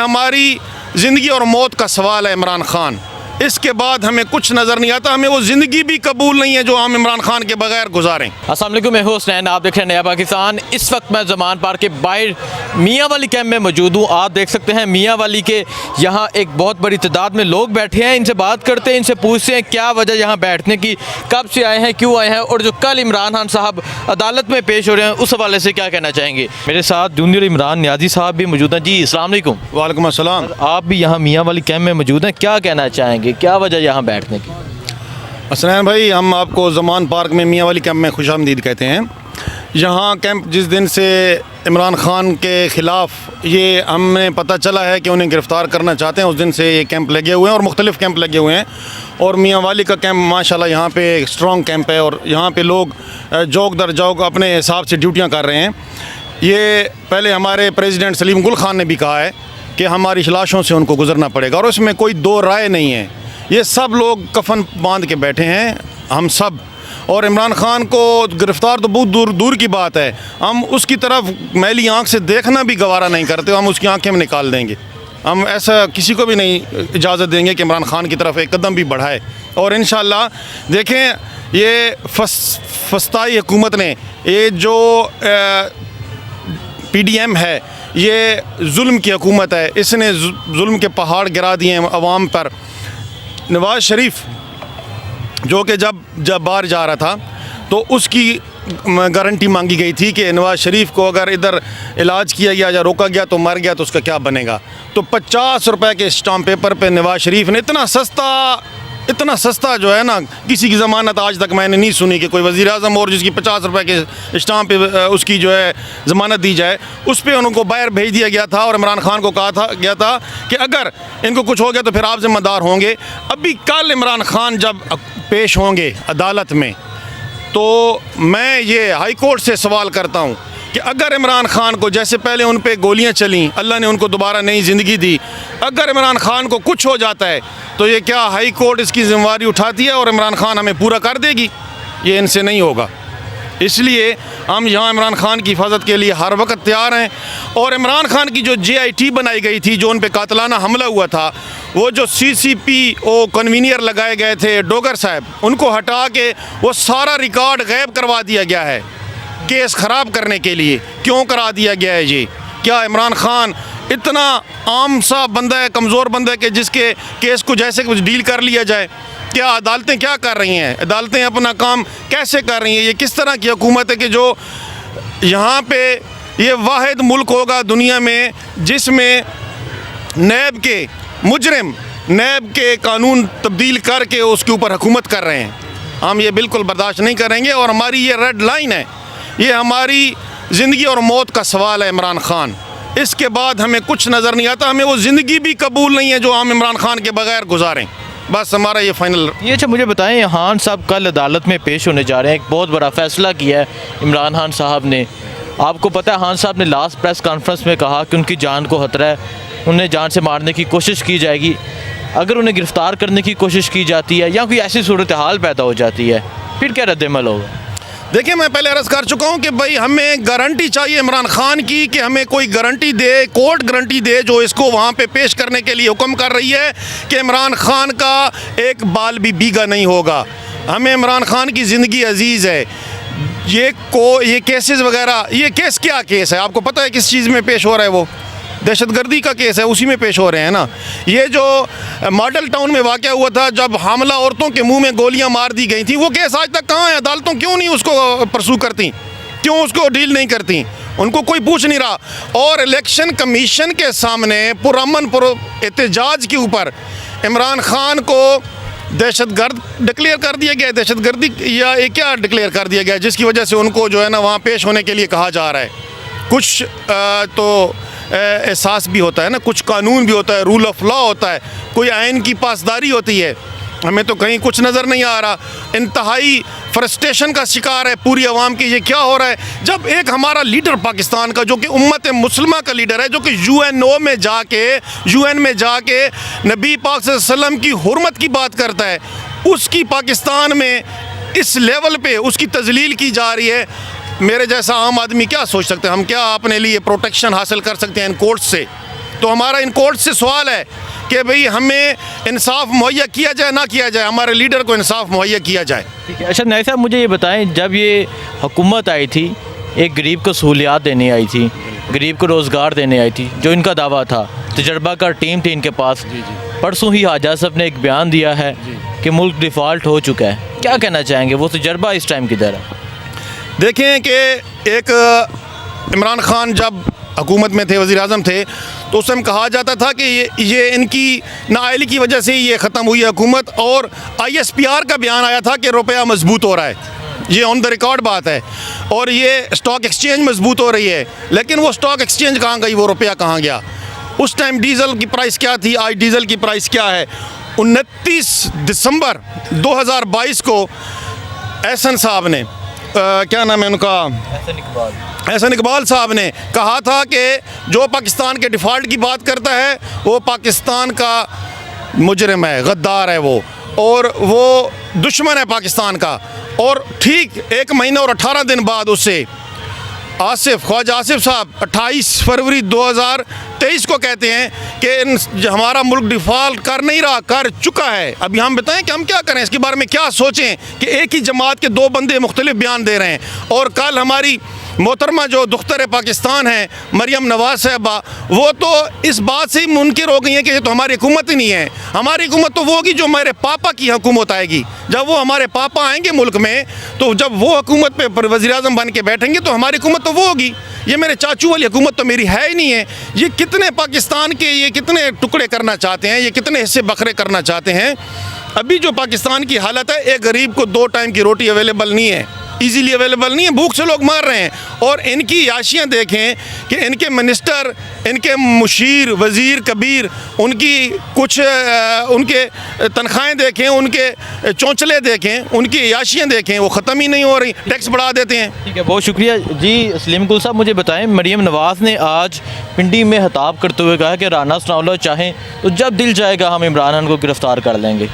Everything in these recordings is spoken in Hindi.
हमारी ज़िंदगी और मौत का सवाल है इमरान खान। इसके बाद हमें कुछ नज़र नहीं आता, हमें वो ज़िंदगी भी कबूल नहीं है जो हम इमरान खान के बगैर गुजारें। अस्सलाम वालेकुम, मैं हूं हुसनैन, आप देख रहे हैं नया पाकिस्तान। इस वक्त मैं ज़मान पार्क के बाहर मियाँ वाली कैंप में मौजूद हूँ। आप देख सकते हैं मियाँ वाली के यहाँ एक बहुत बड़ी तादाद में लोग बैठे हैं। इनसे बात करते हैं, इनसे पूछते हैं क्या वजह यहाँ बैठने की, कब से आए हैं, क्यों आए हैं, और जो कल इमरान खान साहब अदालत में पेश हो रहे हैं उस हवाले से क्या कहना चाहेंगे। मेरे साथ जूनियर इमरान नियाजी साहब भी मौजूद हैं। जी अस्सलाम वालेकुम। वालेकुम अस्सलाम। आप भी यहाँ मियाँ वाली कैंप में मौजूद हैं, क्या कहना चाहेंगे, क्या वजह यहाँ बैठने की। हसनैन भाई, हम आपको ज़मान पार्क में मियाँ वाली कैंप में खुशामदीद कहते हैं। यहाँ कैंप जिस दिन से इमरान खान के ख़िलाफ़ ये हमें पता चला है कि उन्हें गिरफ़्तार करना चाहते हैं, उस दिन से ये कैंप लगे हुए हैं और मुख्तलिफ़ कैंप लगे हुए हैं। और मियाँ वाली का कैंप माशाल्लाह यहाँ पे एक स्ट्रॉन्ग कैंप है और यहाँ पे लोग जौक दर जौक अपने हिसाब से ड्यूटियाँ कर रहे हैं। ये पहले हमारे प्रेसिडेंट सलीम गुल खान ने भी कहा है कि हमारी लाशों से उनको गुजरना पड़ेगा, और उसमें कोई दो राय नहीं है। ये सब लोग कफन बांध के बैठे हैं, हम सब। और इमरान खान को गिरफ़्तार तो बहुत दूर दूर की बात है, हम उसकी तरफ मैली आँख से देखना भी गवारा नहीं करते, हम उसकी आँखें में निकाल देंगे। हम ऐसा किसी को भी नहीं इजाज़त देंगे कि इमरान खान की तरफ एक कदम भी बढ़ाए। और इंशाअल्लाह देखें, ये फस्ताई हुकूमत ने, ये जो PDM है, ये जुल्म की हुकूमत है, इसने जुल्म के पहाड़ गिरा दिए हैं अवाम पर। नवाज़ शरीफ जो कि जब बाहर जा रहा था तो उसकी गारंटी मांगी गई थी कि नवाज़ शरीफ को अगर इधर इलाज किया गया या रोका गया तो मर गया तो उसका क्या बनेगा। तो 50 रुपए के स्टाम्प पेपर पे नवाज़ शरीफ ने इतना सस्ता जो है ना, किसी की ज़मानत आज तक मैंने नहीं सुनी कि कोई वज़ीर आज़म और जिसकी 50 रुपए के स्टाम्प पे उसकी जो है ज़मानत दी जाए, उस पर उनको बाहर भेज दिया गया था। और इमरान खान को कहा गया था कि अगर इनको कुछ हो गया तो फिर आप ज़िम्मेदार होंगे। अभी कल इमरान खान जब पेश होंगे अदालत में, तो मैं ये हाई कोर्ट से सवाल करता हूँ कि अगर इमरान खान को, जैसे पहले उन पे गोलियां चलीं, अल्लाह ने उनको दोबारा नई ज़िंदगी दी, अगर इमरान खान को कुछ हो जाता है तो ये क्या हाई कोर्ट इसकी ज़िम्मेवारी उठाती है और इमरान खान हमें पूरा कर देगी? ये इनसे नहीं होगा। इसलिए हम यहाँ इमरान खान की हिफाजत के लिए हर वक्त तैयार हैं। और इमरान खान की जो JIT बनाई गई थी, जो उन पे कातलाना हमला हुआ था, वो जो CCPO कन्वीनियर लगाए गए थे डोगर साहब, उनको हटा के वो सारा रिकॉर्ड गायब करवा दिया गया है केस ख़राब करने के लिए। क्यों करा दिया गया है ये? क्या इमरान खान इतना आम सा बंदा है, कमज़ोर बंदा है कि जिसके केस को जैसे कुछ डील कर लिया जाए? क्या अदालतें क्या कर रही हैं? अदालतें अपना काम कैसे कर रही हैं? ये किस तरह की हुकूमत है कि जो यहाँ पे ये वाहिद मुल्क होगा दुनिया में जिसमें नैब के मुजरिम नैब के कानून तब्दील करके उसके ऊपर हुकूमत कर रहे हैं। हम ये बिल्कुल बर्दाश्त नहीं करेंगे और हमारी ये रेड लाइन है। ये हमारी ज़िंदगी और मौत का सवाल है इमरान खान। इसके बाद हमें कुछ नज़र नहीं आता, हमें वो ज़िंदगी भी कबूल नहीं है जो हम इमरान खान के बगैर गुजारें। बस हमारा ये फाइनल। ये अच्छा मुझे बताएं, खान साहब कल अदालत में पेश होने जा रहे हैं, एक बहुत बड़ा फ़ैसला किया है इमरान खान साहब ने। आपको पता है खान साहब ने लास्ट प्रेस कॉन्फ्रेंस में कहा कि उनकी जान को खतरा है, उन्हें जान से मारने की कोशिश की जाएगी। अगर उन्हें गिरफ़्तार करने की कोशिश की जाती है या कोई ऐसी सूरत हाल पैदा हो जाती है, फिर क्या रद्द-ए-अमल होगा? देखिए, मैं पहले अर्ज़ कर चुका हूँ कि भाई हमें गारंटी चाहिए इमरान खान की, कि हमें कोई गारंटी दे, कोर्ट गारंटी दे जो इसको वहाँ पे पेश करने के लिए हुक्म कर रही है कि इमरान खान का एक बाल भी बीगा नहीं होगा। हमें इमरान खान की ज़िंदगी अजीज़ है। ये केसेस वगैरह, ये केस क्या केस है? आपको पता है किस चीज़ में पेश हो रहा है? वो दहशतगर्दी का केस है, उसी में पेश हो रहे हैं ना। ये जो मॉडल टाउन में वाक़या हुआ था जब हामला औरतों के मुंह में गोलियां मार दी गई थी, वो केस आज तक कहाँ है? अदालतों क्यों नहीं उसको परसू करती, क्यों उसको डील नहीं करती? उनको कोई पूछ नहीं रहा। और इलेक्शन कमीशन के सामने पुरअमन एहतजाज के ऊपर इमरान खान को दहशतगर्द डिक्लेयर कर दिया गया, दहशतगर्दी या ये क्या डिक्लेयर कर दिया गया, जिसकी वजह से उनको जो है ना वहाँ पेश होने के लिए कहा जा रहा है। कुछ तो एहसास भी होता है ना, कुछ कानून भी होता है, रूल ऑफ लॉ होता है, कोई आइन की पासदारी होती है। हमें तो कहीं कुछ नज़र नहीं आ रहा। इंतहाई फ्रस्ट्रेशन का शिकार है पूरी आवाम की। ये क्या हो रहा है जब एक हमारा लीडर पाकिस्तान का, जो कि उम्मत मुस्लिमा का लीडर है, जो कि UN में जाके नबी पाक सल्लल्लाहु अलैहि वसल्लम की हुर्मत की बात करता है, उसकी पाकिस्तान में इस लेवल पे उसकी तजलील की जा रही है। मेरे जैसा आम आदमी क्या सोच सकते हैं? हम क्या अपने लिए प्रोटेक्शन हासिल कर सकते हैं इन कोर्ट से? तो हमारा इन कोर्ट से सवाल है कि भाई हमें इंसाफ मुहैया किया जाए ना किया जाए, हमारे लीडर को इंसाफ मुहैया किया जाए। ठीक है। अच्छा नाई साहब, मुझे ये बताएं, जब ये हुकूमत आई थी, एक गरीब को सहूलियात देने आई थी, गरीब को रोज़गार देने आई थी, जो इनका दावा था, तजर्बाकार टीम थी इनके पास। परसों ही हाजा साहब ने एक बयान दिया है कि मुल्क डिफ़ॉल्ट हो चुका है, क्या कहना चाहेंगे? वो तजर्बा इस टाइम किधर है? देखें कि एक इमरान खान जब हुकूमत में थे, वज़ीर आज़म थे, तो उस टाइम कहा जाता था कि ये इनकी नाअहली की वजह से ये ख़त्म हुई है हुकूमत, और ISPR का बयान आया था कि रुपया मजबूत हो रहा है, ये ऑन द रिकॉर्ड बात है, और ये स्टॉक एक्सचेंज मजबूत हो रही है। लेकिन वो स्टॉक एक्सचेंज कहाँ गई, वो रुपया कहाँ गया? उस टाइम डीज़ल की प्राइस क्या थी, आज डीज़ल की प्राइस क्या है? 29 दिसंबर 2022 को एहसन साहब ने क्या नाम है उनका, एहसन इकबाल साहब ने कहा था कि जो पाकिस्तान के डिफ़ॉल्ट की बात करता है वो पाकिस्तान का मुजरिम है, गद्दार है वो, और वो दुश्मन है पाकिस्तान का। और ठीक 1 महीना और 18 दिन बाद उससे ख्वाजा आसिफ साहब 28 फरवरी 2023 को कहते हैं कि हमारा मुल्क डिफ़ॉल्ट कर नहीं रहा, कर चुका है। अभी हम बताएं कि हम क्या करें, इसके बारे में क्या सोचें कि एक ही जमात के 2 बंदे मुख्तलिफ बयान दे रहे हैं। और कल हमारी मोहतरमा जो दुख्तर पाकिस्तान है मरियम नवाज़ साहबा, वो तो इस बात से ही मुनकिर हो गई हैं कि ये तो हमारी हुकूमत ही नहीं है। हमारी हुकूमत तो वो होगी जो हमारे पापा की हुकूमत आएगी। जब वो हमारे पापा आएंगे मुल्क में, तो जब वो हुकूमत पे वज़ीर आज़म बन के बैठेंगे तो हमारी हुकूमत तो वो होगी। ये मेरे चाचू वाली हुकूमत तो मेरी है ही नहीं है। ये कितने पाकिस्तान के ये कितने टुकड़े करना चाहते हैं, ये कितने हिस्से बखरे करना चाहते हैं। अभी जो पाकिस्तान की हालत है, एक गरीब को 2 टाइम की रोटी अवेलेबल नहीं है, इजीली अवेलेबल नहीं है, भूख से लोग मर रहे हैं। और इनकी याशियाँ देखें कि इनके मिनिस्टर, इनके मुशीर, वज़ीर कबीर, उनकी कुछ उनके तनख्वाहें देखें, उनके चौंचले देखें, उनकी याशियाँ देखें, वो ख़त्म ही नहीं हो रही, टैक्स बढ़ा देते हैं। ठीक है, बहुत शुक्रिया जी। सलीम गुल साहब, मुझे बताएं, मरियम नवाज़ ने आज पिंडी में खिताब करते हुए कहा कि राना सनाउल्लाह चाहें तो जब दिल जाएगा हम इमरान खान को गिरफ़्तार कर लेंगे।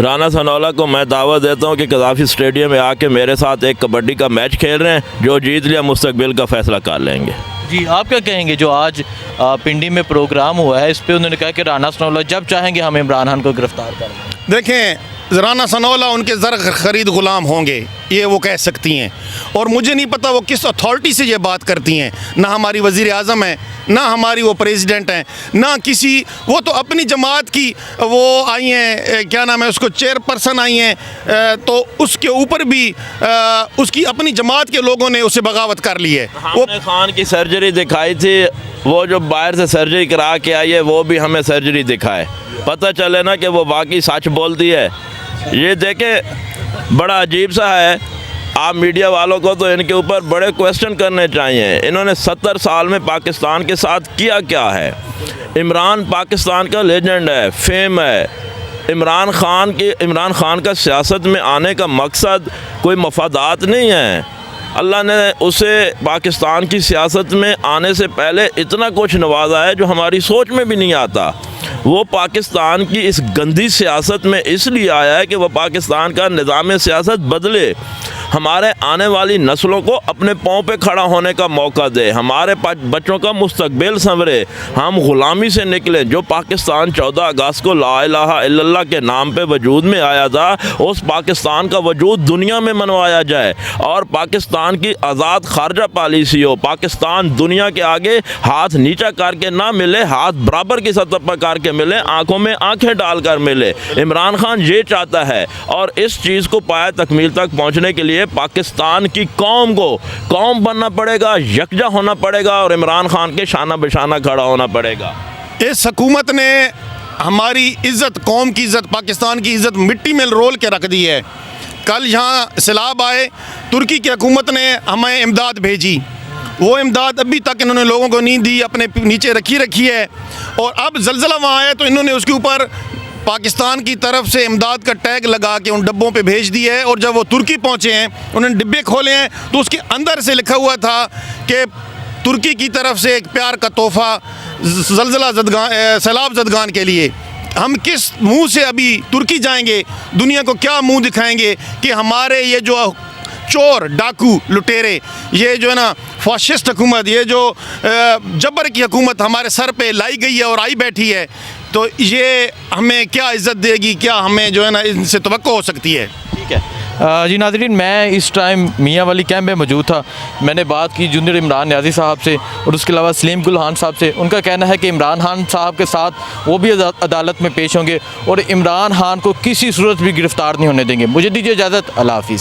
राना सनाउल्लाह को मैं दावत देता हूँ कि कज़ाफ़ी स्टेडियम में आके मेरे साथ एक कबड्डी का मैच खेल रहे हैं, जो जीत लिया मुस्तकबिल का फ़ैसला कर लेंगे। जी, आप क्या कहेंगे? जो आज पिंडी में प्रोग्राम हुआ है, इस पर उन्होंने कहा कि राना सनाउल्लाह जब चाहेंगे हम इमरान खान को गिरफ़्तार कर लेंगे। देखें, राना सनाउल्लाह उनके ज़र ख़रीद ग़ुलाम होंगे, ये वो कह सकती हैं, और मुझे नहीं पता वो किस अथॉरिटी से ये बात करती हैं। ना हमारी वज़ीर आज़म है, ना हमारी वो प्रेसिडेंट हैं, ना किसी, वो तो अपनी जमात की वो आई हैं, क्या नाम है उसको, चेयरपर्सन आई हैं, तो उसके ऊपर भी उसकी अपनी जमात के लोगों ने उसे बगावत कर ली है। हमने खान की सर्जरी दिखाई थी, वो जो बाहर से सर्जरी करा के आई है वो भी हमें सर्जरी दिखाए, पता चले ना कि वो बाकी सच बोलती है। ये देखें, बड़ा अजीब सा है। आप मीडिया वालों को तो इनके ऊपर बड़े क्वेश्चन करने चाहिए। इन्होंने 70 साल में पाकिस्तान के साथ किया क्या है? इमरान पाकिस्तान का लेजेंड है, फेम है। इमरान खान का सियासत में आने का मकसद कोई मफादात नहीं है। अल्लाह ने उसे पाकिस्तान की सियासत में आने से पहले इतना कुछ नवाजा है जो हमारी सोच में भी नहीं आता। वो पाकिस्तान की इस गंदी सियासत में इसलिए आया है कि वह पाकिस्तान का निज़ाम सियासत बदले, हमारे आने वाली नस्लों को अपने पाँव पे खड़ा होने का मौका दे, हमारे बच्चों का मुस्तकबिल संवरे, हम ग़ुलामी से निकलें। जो पाकिस्तान 14 अगस्त को ला इलाहा इल्लल्लाह के नाम पे वजूद में आया था, उस पाकिस्तान का वजूद दुनिया में मनवाया जाए और पाकिस्तान की आज़ाद खारजा पॉलिसी हो। पाकिस्तान दुनिया के आगे हाथ नीचा करके ना मिले, हाथ बराबर की सतह पर करके मिले, आंखों में आंखें डालकर मिले। इमरान खान ये चाहता है, और इस चीज़ को पाया तकमील तक पहुँचने के लिए पाकिस्तान की कौम को कौम बनना पड़ेगा, यकजा होना पड़ेगा और इमरान खान के शाना बेशाना खड़ा होना पड़ेगा। इस हुकूमत ने हमारी इज़्ज़त, कौम की इज़्ज़त, पाकिस्तान की इज़्ज़त मिट्टी में रोल के रख दी है। कल यहाँ सैलाब आए, तुर्की की हुकूमत ने हमें इमदाद भेजी, वो इमदाद अभी तक इन्होंने लोगों को नहीं दी, अपने नीचे रखी है। और अब ज़लज़ला वहाँ आया तो इन्होंने उसके ऊपर पाकिस्तान की तरफ से इमदाद का टैग लगा के उन डब्बों पे भेज दिया है। और जब वो तुर्की पहुँचे हैं, उन्होंने डिब्बे खोले हैं तो उसके अंदर से लिखा हुआ था कि तुर्की की तरफ से एक प्यार का तोहफ़ा ज़लज़ला ज़दगान, सैलाब ज़दगान के लिए। हम किस मुंह से अभी तुर्की जाएंगे, दुनिया को क्या मुंह दिखाएंगे कि हमारे ये जो चोर, डाकू, लुटेरे, ये जो है ना फाशिस्ट हुकूमत, ये जो जबर की हुकूमत हमारे सर पे लाई गई है और आई बैठी है, तो ये हमें क्या इज़्ज़त देगी, क्या हमें जो है ना इनसे तवक्को हो सकती है। ठीक है जी नाज़रीन, मैं इस टाइम मियाँ वाली कैंप में मौजूद था। मैंने बात की जूनियर इमरान न्याज़ी साहब से और उसके अलावा सलीम गुल खान साहब से। उनका कहना है कि इमरान खान साहब के साथ वो भी अदालत में पेश होंगे और इमरान खान को किसी सूरत भी गिरफ़्तार नहीं होने देंगे। मुझे दीजिए इजाज़त, अल्लाह हाफ़िज़।